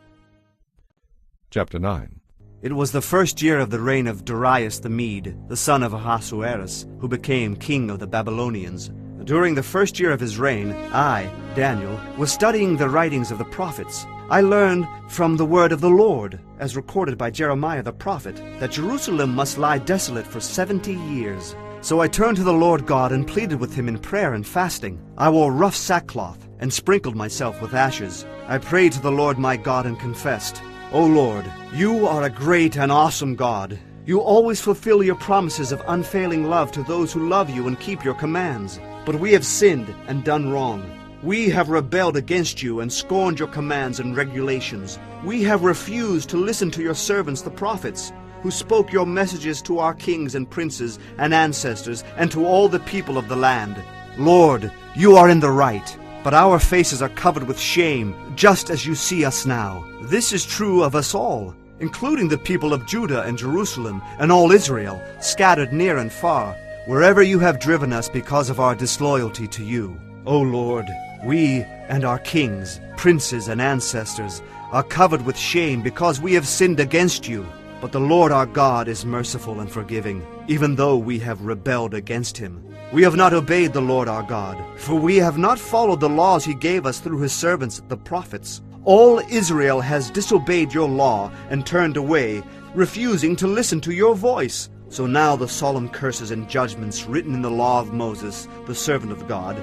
Chapter 9. It was the first year of the reign of Darius the Mede, the son of Ahasuerus, who became king of the Babylonians. During the first year of his reign, I, Daniel, was studying the writings of the prophets. I learned from the word of the Lord, as recorded by Jeremiah the prophet, that Jerusalem must lie desolate for 70 years. So I turned to the Lord God and pleaded with him in prayer and fasting. I wore rough sackcloth and sprinkled myself with ashes. I prayed to the Lord my God and confessed, "O Lord, you are a great and awesome God. You always fulfill your promises of unfailing love to those who love you and keep your commands. But we have sinned and done wrong. We have rebelled against you and scorned your commands and regulations. We have refused to listen to your servants the prophets, who spoke your messages to our kings and princes and ancestors and to all the people of the land. Lord, you are in the right, but our faces are covered with shame, just as you see us now. This is true of us all, including the people of Judah and Jerusalem and all Israel, scattered near and far, wherever you have driven us because of our disloyalty to you. O Lord, we and our kings, princes, and ancestors are covered with shame because we have sinned against you. But the Lord our God is merciful and forgiving, even though we have rebelled against him. We have not obeyed the Lord our God, for we have not followed the laws he gave us through his servants the prophets. All Israel has disobeyed your law and turned away, refusing to listen to your voice. So now the solemn curses and judgments written in the law of Moses, the servant of God,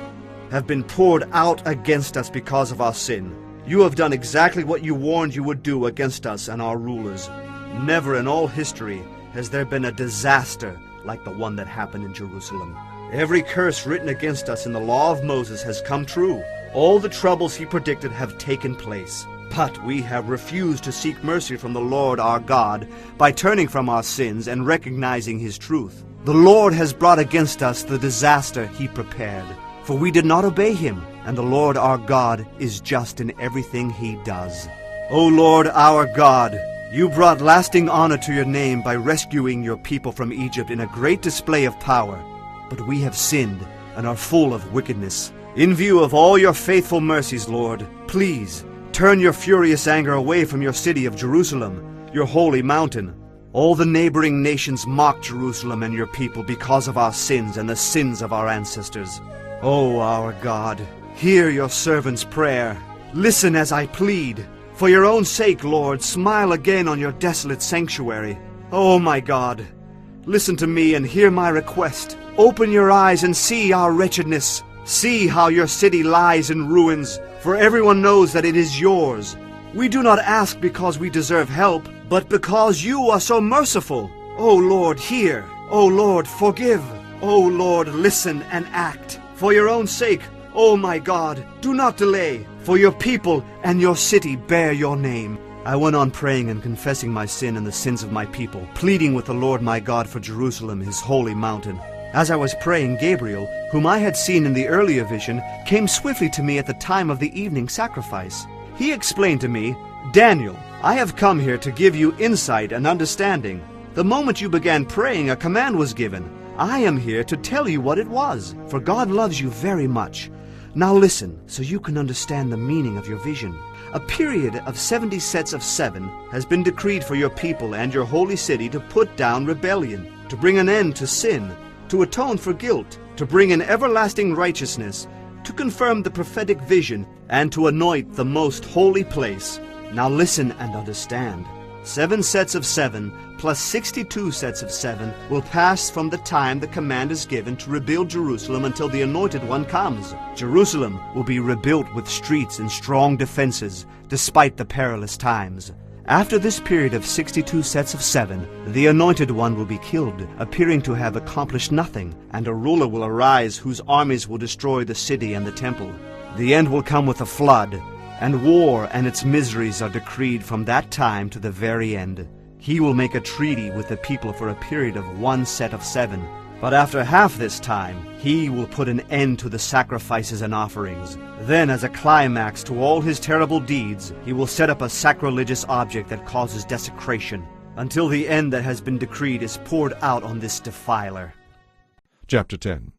have been poured out against us because of our sin. You have done exactly what you warned you would do against us and our rulers. Never in all history has there been a disaster like the one that happened in Jerusalem. Every curse written against us in the law of Moses has come true. All the troubles he predicted have taken place. But we have refused to seek mercy from the Lord our God by turning from our sins and recognizing his truth. The Lord has brought against us the disaster he prepared, for we did not obey him, and the Lord our God is just in everything he does. O Lord our God, you brought lasting honor to your name by rescuing your people from Egypt in a great display of power. But we have sinned and are full of wickedness. In view of all your faithful mercies, Lord, please turn your furious anger away from your city of Jerusalem, your holy mountain. All the neighboring nations mock Jerusalem and your people because of our sins and the sins of our ancestors. O our God, hear your servant's prayer. Listen as I plead. For your own sake, Lord, smile again on your desolate sanctuary. O my God, listen to me and hear my request. Open your eyes and see our wretchedness. See how your city lies in ruins, for everyone knows that it is yours. We do not ask because we deserve help, but because you are so merciful. O Lord, hear. O Lord, forgive. O Lord, listen and act. For your own sake, O my God, do not delay, for your people and your city bear your name. I went on praying and confessing my sin and the sins of my people, pleading with the Lord my God for Jerusalem, his holy mountain. As I was praying, Gabriel, whom I had seen in the earlier vision, came swiftly to me at the time of the evening sacrifice. He explained to me, Daniel, I have come here to give you insight and understanding. The moment you began praying, a command was given. I am here to tell you what it was, for God loves you very much. Now listen, so you can understand the meaning of your vision. A period of 70 sets of 7 has been decreed for your people and your holy city to put down rebellion, to bring an end to sin, to atone for guilt, to bring in everlasting righteousness, to confirm the prophetic vision, and to anoint the most holy place. Now listen and understand. 7 sets of 7 plus 62 sets of 7 will pass from the time the command is given to rebuild Jerusalem until the Anointed One comes. Jerusalem will be rebuilt with streets and strong defenses, despite the perilous times. After this period of 62 sets of 7, the Anointed One will be killed, appearing to have accomplished nothing, and a ruler will arise whose armies will destroy the city and the temple. The end will come with a flood, and war and its miseries are decreed from that time to the very end. He will make a treaty with the people for a period of 1 set of 7. But after half this time, he will put an end to the sacrifices and offerings. Then, as a climax to all his terrible deeds, he will set up a sacrilegious object that causes desecration, until the end that has been decreed is poured out on this defiler. Chapter 10.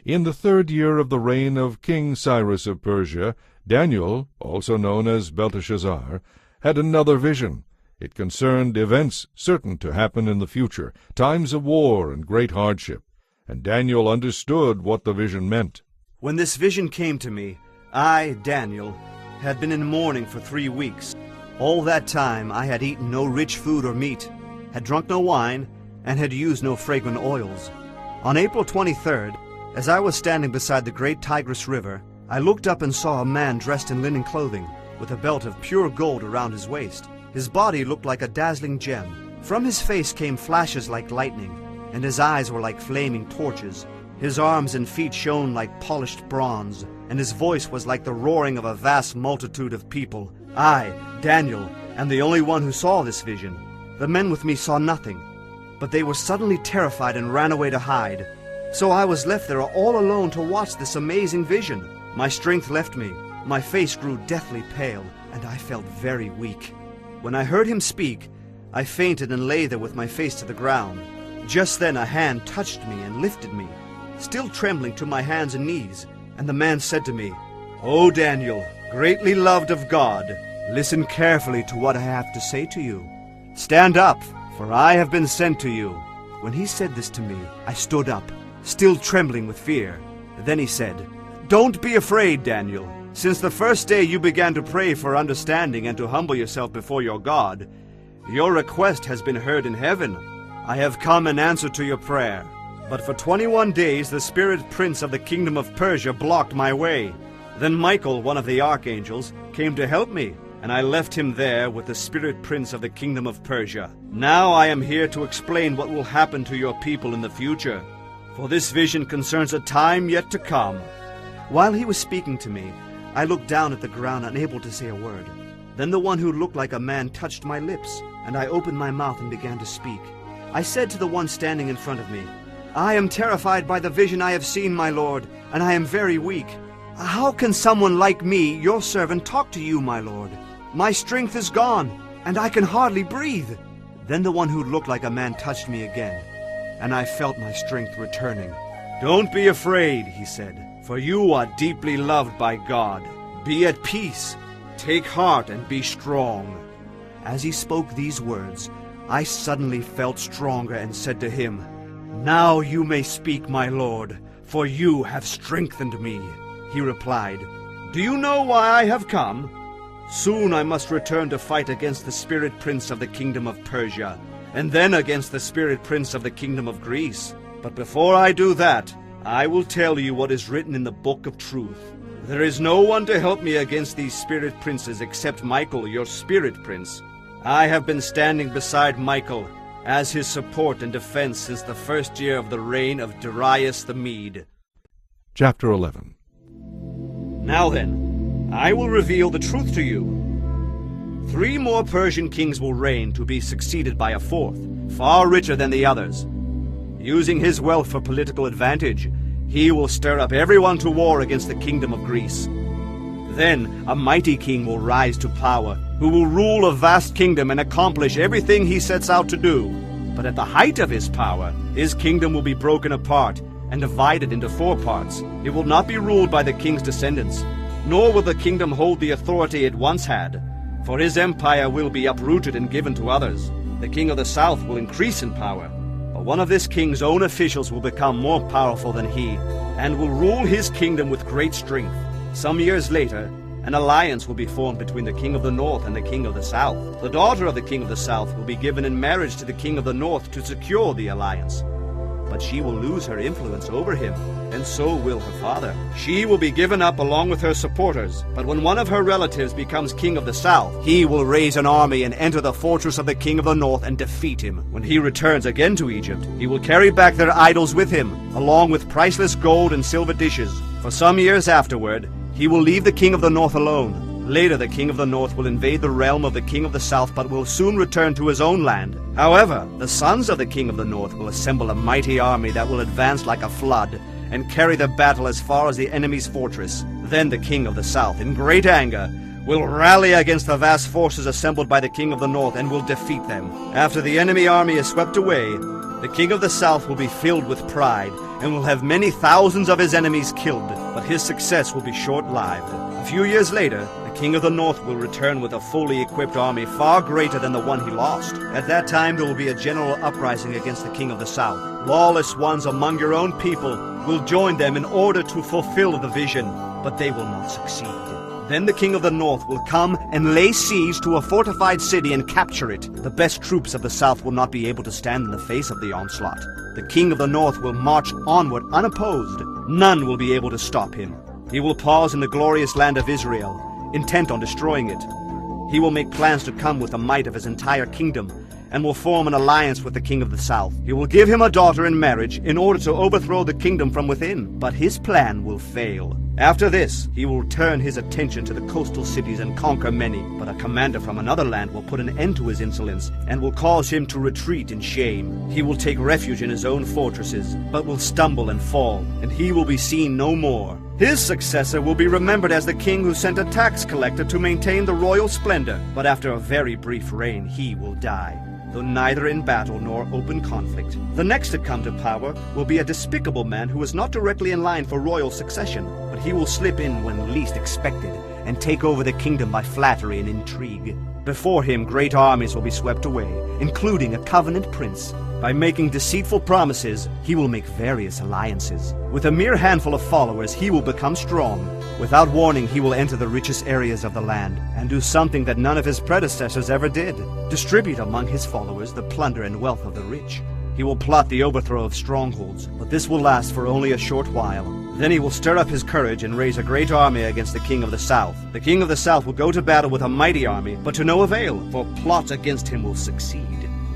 In the 3rd year of the reign of King Cyrus of Persia, Daniel, also known as Belteshazzar, had another vision. It concerned events certain to happen in the future, times of war and great hardship, and Daniel understood what the vision meant. When this vision came to me, I, Daniel, had been in mourning for 3 weeks. All that time I had eaten no rich food or meat, had drunk no wine, and had used no fragrant oils. On April 23rd, as I was standing beside the great Tigris River, I looked up and saw a man dressed in linen clothing, with a belt of pure gold around his waist. His body looked like a dazzling gem. From his face came flashes like lightning, and his eyes were like flaming torches. His arms and feet shone like polished bronze, and his voice was like the roaring of a vast multitude of people. I, Daniel, am the only one who saw this vision. The men with me saw nothing, but they were suddenly terrified and ran away to hide. So I was left there all alone to watch this amazing vision. My strength left me, my face grew deathly pale, and I felt very weak. When I heard him speak, I fainted and lay there with my face to the ground. Just then a hand touched me and lifted me, still trembling, to my hands and knees, and the man said to me, "O Daniel, greatly loved of God, listen carefully to what I have to say to you. Stand up, for I have been sent to you." When he said this to me, I stood up, still trembling with fear. Then he said, "Don't be afraid, Daniel. Since the first day you began to pray for understanding and to humble yourself before your God, your request has been heard in heaven. I have come in answer to your prayer. But for 21 days the spirit prince of the kingdom of Persia blocked my way. Then Michael, one of the archangels, came to help me, and I left him there with the spirit prince of the kingdom of Persia. Now I am here to explain what will happen to your people in the future, for this vision concerns a time yet to come." While he was speaking to me, I looked down at the ground, unable to say a word. Then the one who looked like a man touched my lips, and I opened my mouth and began to speak. I said to the one standing in front of me, I am terrified by the vision I have seen, my lord, and I am very weak. How can someone like me, your servant, talk to you, my lord? My strength is gone, and I can hardly breathe. Then the one who looked like a man touched me again, and I felt my strength returning. Don't be afraid, he said, for you are deeply loved by God. Be at peace. Take heart and be strong. As he spoke these words, I suddenly felt stronger and said to him, Now you may speak, my lord, for you have strengthened me. He replied, Do you know why I have come? Soon I must return to fight against the spirit prince of the kingdom of Persia, and then against the spirit prince of the kingdom of Greece. But before I do that, I will tell you what is written in the book of truth. There is no one to help me against these spirit princes except Michael, your spirit prince. I have been standing beside Michael as his support and defense since the first year of the reign of Darius the Mede. Chapter 11. Now then, I will reveal the truth to you. 3 more Persian kings will reign, to be succeeded by a 4th, far richer than the others. Using his wealth for political advantage, he will stir up everyone to war against the kingdom of Greece. Then a mighty king will rise to power, who will rule a vast kingdom and accomplish everything he sets out to do. But at the height of his power, his kingdom will be broken apart and divided into 4 parts. It will not be ruled by the king's descendants, nor will the kingdom hold the authority it once had, for his empire will be uprooted and given to others. The king of the south will increase in power, but one of this king's own officials will become more powerful than he, and will rule his kingdom with great strength. Some years later, an alliance will be formed between the king of the north and the king of the south. The daughter of the king of the south will be given in marriage to the king of the north to secure the alliance. But she will lose her influence over him, and so will her father. She will be given up along with her supporters, but when one of her relatives becomes king of the south, he will raise an army and enter the fortress of the king of the north and defeat him. When he returns again to Egypt, he will carry back their idols with him, along with priceless gold and silver dishes. For some years afterward, he will leave the king of the north alone. Later, the king of the north will invade the realm of the king of the south, but will soon return to his own land. However, the sons of the king of the north will assemble a mighty army that will advance like a flood and carry the battle as far as the enemy's fortress. Then the king of the south, in great anger, will rally against the vast forces assembled by the king of the north and will defeat them. After the enemy army is swept away, the king of the south will be filled with pride and will have many thousands of his enemies killed, but his success will be short-lived. A few years later, the king of the north will return with a fully equipped army far greater than the one he lost. At that time there will be a general uprising against the king of the south. Lawless ones among your own people will join them in order to fulfill the vision, but they will not succeed. Then the king of the north will come and lay siege to a fortified city and capture it. The best troops of the south will not be able to stand in the face of the onslaught. The king of the north will march onward unopposed. None will be able to stop him. He will pause in the glorious land of Israel, intent on destroying it. He will make plans to come with the might of his entire kingdom, and will form an alliance with the king of the south. He will give him a daughter in marriage in order to overthrow the kingdom from within, but his plan will fail. After this, he will turn his attention to the coastal cities and conquer many, but a commander from another land will put an end to his insolence and will cause him to retreat in shame. He will take refuge in his own fortresses, but will stumble and fall, and he will be seen no more. His successor will be remembered as the king who sent a tax collector to maintain the royal splendor, but after a very brief reign he will die, though neither in battle nor open conflict. The next to come to power will be a despicable man who is not directly in line for royal succession, but he will slip in when least expected and take over the kingdom by flattery and intrigue. Before him great armies will be swept away, including a covenant prince. By making deceitful promises, he will make various alliances. With a mere handful of followers, he will become strong. Without warning, he will enter the richest areas of the land and do something that none of his predecessors ever did: distribute among his followers the plunder and wealth of the rich. He will plot the overthrow of strongholds, but this will last for only a short while. Then he will stir up his courage and raise a great army against the king of the south. The king of the south will go to battle with a mighty army, but to no avail, for plots against him will succeed.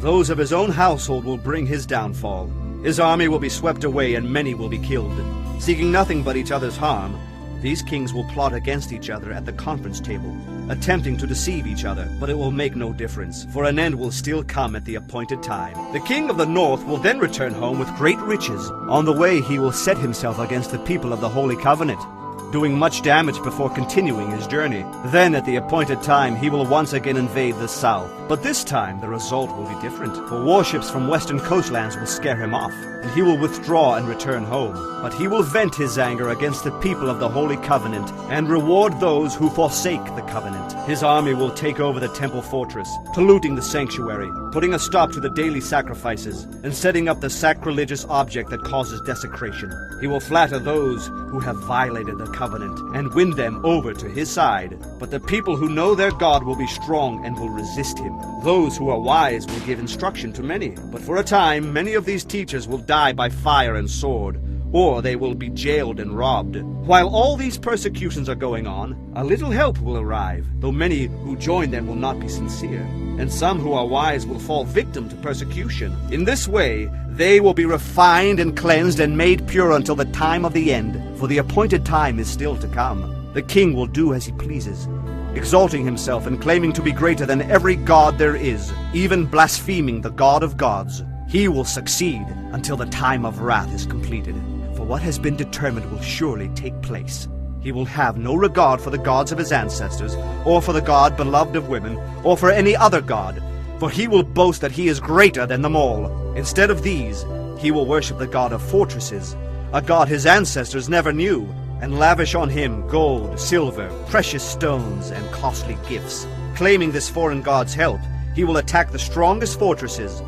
Those of his own household will bring his downfall. His army will be swept away and many will be killed. Seeking nothing but each other's harm, these kings will plot against each other at the conference table. attempting to deceive each other, but it will make no difference, for an end will still come at the appointed time. The king of the north will then return home with great riches. On the way he will set himself against the people of the Holy Covenant, doing much damage before continuing his journey. Then, at the appointed time, he will once again invade the south. But this time, the result will be different, for warships from western coastlands will scare him off, and he will withdraw and return home. But he will vent his anger against the people of the Holy Covenant, and reward those who forsake the covenant. His army will take over the temple fortress, polluting the sanctuary, putting a stop to the daily sacrifices, and setting up the sacrilegious object that causes desecration. He will flatter those who have violated the covenant, and win them over to his side. But the people who know their God will be strong and will resist him. Those who are wise will give instruction to many, but for a time many of these teachers will die by fire and sword, or they will be jailed and robbed. While all these persecutions are going on, a little help will arrive, though many who join them will not be sincere, and some who are wise will fall victim to persecution. In this way, they will be refined and cleansed and made pure until the time of the end, for the appointed time is still to come. The king will do as he pleases, exalting himself and claiming to be greater than every god there is, even blaspheming the God of gods. He will succeed until the time of wrath is completed, for what has been determined will surely take place. He will have no regard for the gods of his ancestors, or for the God beloved of women, or for any other god, for he will boast that he is greater than them all. Instead of these, he will worship the god of fortresses, a god his ancestors never knew, and lavish on him gold, silver, precious stones, and costly gifts. Claiming this foreign god's help, he will attack the strongest fortresses.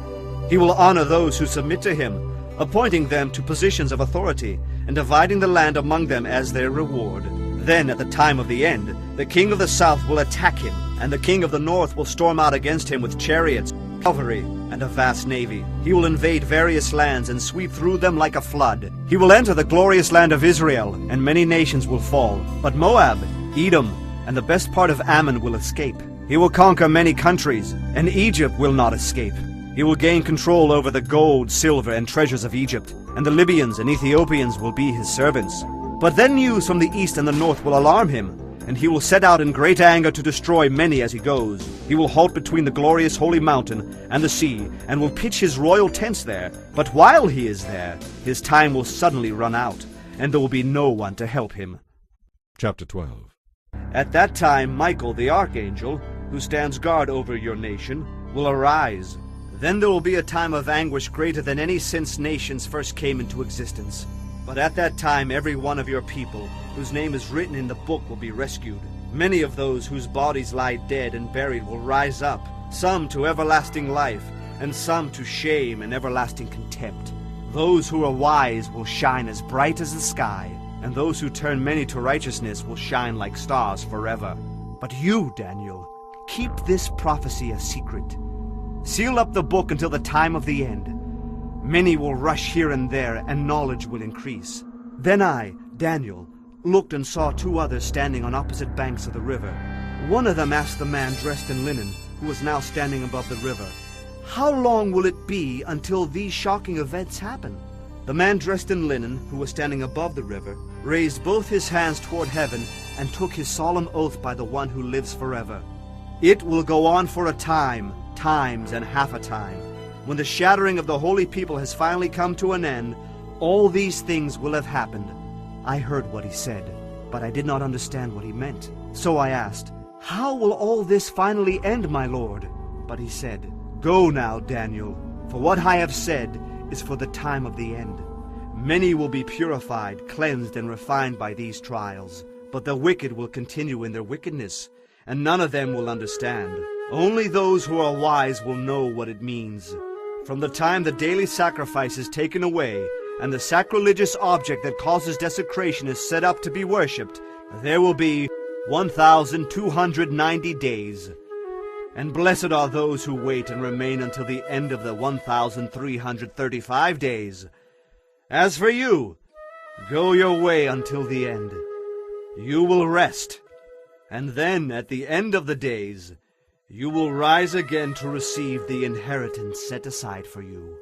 He will honor those who submit to him, appointing them to positions of authority, and dividing the land among them as their reward. Then, at the time of the end, the king of the south will attack him, and the king of the north will storm out against him with chariots, cavalry, and a vast navy. He will invade various lands and sweep through them like a flood. He will enter the glorious land of Israel, and many nations will fall. But Moab, Edom, and the best part of Ammon will escape. He will conquer many countries, and Egypt will not escape. He will gain control over the gold, silver, and treasures of Egypt, and the Libyans and Ethiopians will be his servants. But then news from the east and the north will alarm him, and he will set out in great anger to destroy many as he goes. He will halt between the glorious holy mountain and the sea, and will pitch his royal tents there. But while he is there, his time will suddenly run out, and there will be no one to help him. Chapter 12. At that time Michael the archangel, who stands guard over your nation, will arise. Then there will be a time of anguish greater than any since nations first came into existence. But at that time every one of your people, whose name is written in the book, will be rescued. Many of those whose bodies lie dead and buried will rise up, some to everlasting life, and some to shame and everlasting contempt. Those who are wise will shine as bright as the sky, and those who turn many to righteousness will shine like stars forever. But you, Daniel, keep this prophecy a secret. Seal up the book until the time of the end. Many will rush here and there, and knowledge will increase. Then I, Daniel, looked and saw two others standing on opposite banks of the river. One of them asked the man dressed in linen, who was now standing above the river, "How long will it be until these shocking events happen?" The man dressed in linen, who was standing above the river, raised both his hands toward heaven and took his solemn oath by the one who lives forever. "It will go on for a time, times and half a time. When the shattering of the holy people has finally come to an end, all these things will have happened." I heard what he said, but I did not understand what he meant. So I asked, "How will all this finally end, my lord?" But he said, "Go now, Daniel, for what I have said is for the time of the end. Many will be purified, cleansed, and refined by these trials, but the wicked will continue in their wickedness, and none of them will understand. Only those who are wise will know what it means. From the time the daily sacrifice is taken away, and the sacrilegious object that causes desecration is set up to be worshipped, there will be 1,290 days. And blessed are those who wait and remain until the end of the 1,335 days. As for you, go your way until the end. You will rest, and then at the end of the days, you will rise again to receive the inheritance set aside for you."